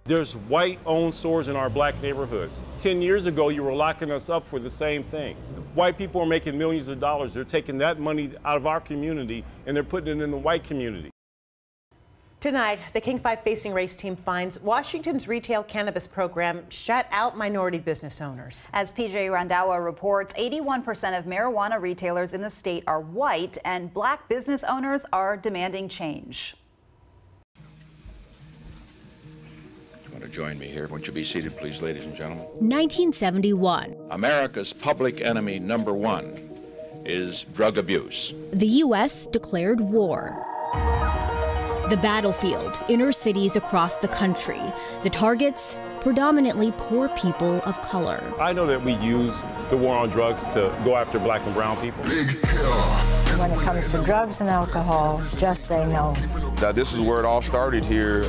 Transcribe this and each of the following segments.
There's white-owned stores in our black neighborhoods. 10 years ago, you were locking us up for the same thing. White people are making millions of dollars. They're taking that money out of our community and they're putting it in the white community. Tonight, the King 5 Facing Race team finds Washington's retail cannabis program shut out minority business owners. As PJ Randawa reports, 81% of marijuana retailers in the state are white, and black business owners are demanding change. You want to join me here? Won't you be seated, please, ladies and gentlemen? 1971. America's public enemy number one is drug abuse. The U.S. declared war. The battlefield, inner cities across the country. The targets, predominantly poor people of color. I know that we use the war on drugs to go after black and brown people. When it comes to drugs and alcohol, just say no. Now, this is where it all started here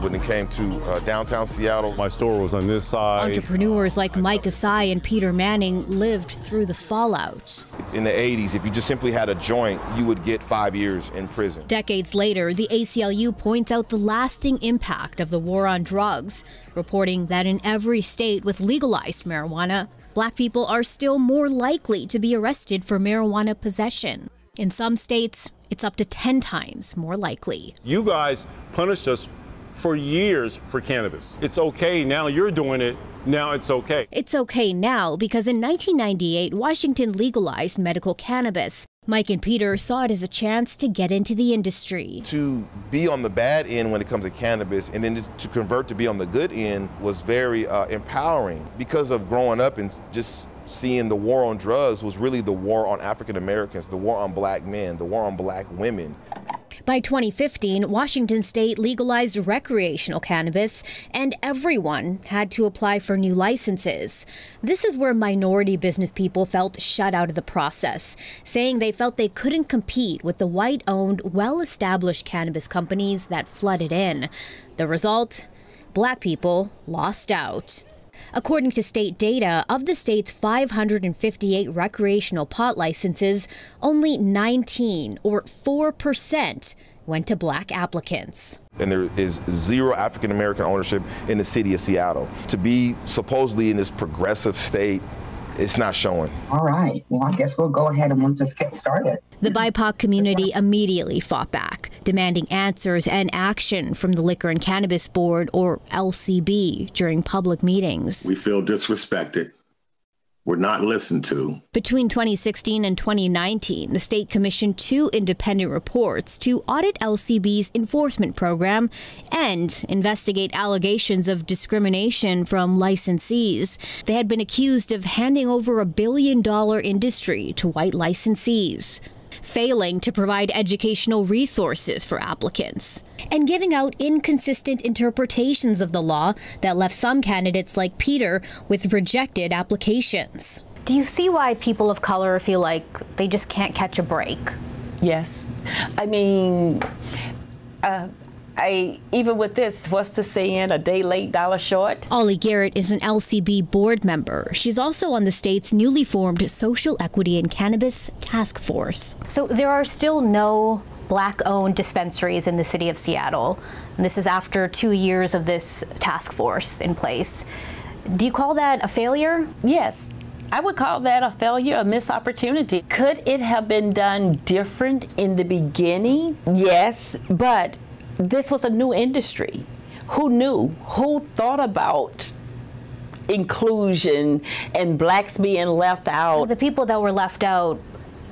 when it came to downtown Seattle. My store was on this side. Entrepreneurs like Mike Asai and Peter Manning lived through the fallout. In the 80s, if you just simply had a joint, you would get 5 years in prison. Decades later, the ACLU points out the lasting impact of the war on drugs, reporting that in every state with legalized marijuana, black people are still more likely to be arrested for marijuana possession. In some states, it's up to 10 times more likely. You guys punished us for years for cannabis. It's okay now, you're doing it, now it's okay. It's okay now because in 1998, Washington legalized medical cannabis. Mike and Peter saw it as a chance to get into the industry. To be on the bad end when it comes to cannabis and then to convert to be on the good end was very empowering. Because of growing up and just seeing the war on drugs was really the war on African Americans, the war on black men, the war on black women. By 2015, Washington state legalized recreational cannabis, and everyone had to apply for new licenses. This is where minority business people felt shut out of the process, saying they felt they couldn't compete with the white-owned, well-established cannabis companies that flooded in. The result? Black people lost out. According to state data, of the state's 558 recreational pot licenses, only 19, or 4%, went to black applicants. And there is zero African American ownership in the city of Seattle. To be supposedly in this progressive state, it's not showing. All right, well, I guess we'll go ahead and we'll just get started. The BIPOC community immediately fought back, demanding answers and action from the Liquor and Cannabis Board, or LCB, during public meetings. We feel disrespected. We're not listened to. Between 2016 and 2019, the state commissioned 2 independent reports to audit LCB's enforcement program and investigate allegations of discrimination from licensees. They had been accused of handing over $1 billion industry to white licensees, failing to provide educational resources for applicants, and giving out inconsistent interpretations of the law that left some candidates like Peter with rejected applications. Do you see why people of color feel like they just can't catch a break? Yes. I mean, even with this, what's the saying, a day late, dollar short? Ollie Garrett is an LCB board member. She's also on the state's newly formed Social Equity and Cannabis Task Force. So there are still no black-owned dispensaries in the city of Seattle. And this is after 2 years of this task force in place. Do you call that a failure? Yes. I would call that a failure, a missed opportunity. Could it have been done different in the beginning? Yes, but this was a new industry. Who knew? Who thought about inclusion and blacks being left out? The people that were left out,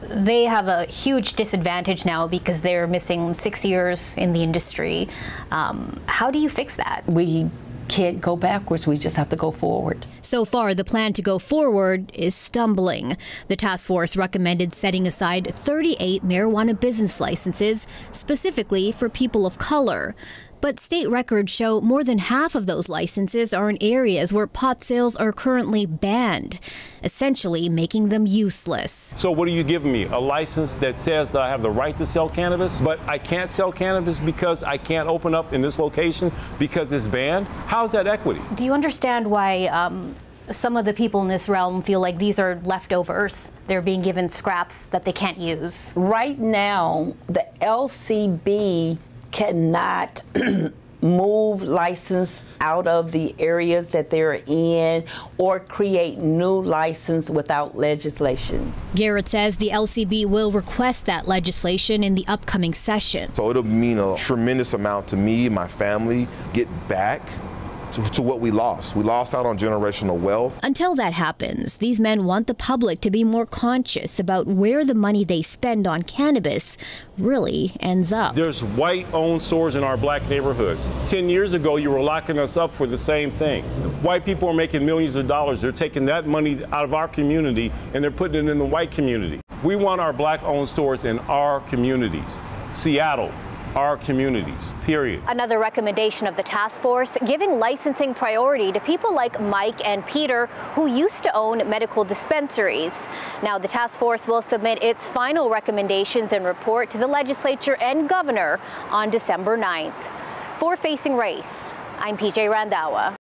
they have a huge disadvantage now because they're missing 6 years in the industry. How do you fix that? We can't go backwards. We just have to go forward. So far, the plan to go forward is stumbling. The task force recommended setting aside 38 marijuana business licenses specifically for people of color. But state records show more than half of those licenses are in areas where pot sales are currently banned, essentially making them useless. So what are you giving me? A license that says that I have the right to sell cannabis, but I can't sell cannabis because I can't open up in this location because it's banned? How's that equity? Do you understand why some of the people in this realm feel like these are leftovers? They're being given scraps that they can't use. Right now, the LCB cannot move license out of the areas that they're in or create new license without legislation. Garrett says the LCB will request that legislation in the upcoming session. So it'll mean a tremendous amount to me and my family get back to what we lost. We lost out on generational wealth. Until that happens, these men want the public to be more conscious about where the money they spend on cannabis really ends up. There's white-owned stores in our black neighborhoods. 10 years ago, you were locking us up for the same thing. White people are making millions of dollars. They're taking that money out of our community and they're putting it in the white community. We want our black-owned stores in our communities. Seattle, our communities, period. Another recommendation of the task force, giving licensing priority to people like Mike and Peter, who used to own medical dispensaries. Now, the task force will submit its final recommendations and report to the legislature and governor on December 9th. For Facing Race, I'm PJ Randhawa.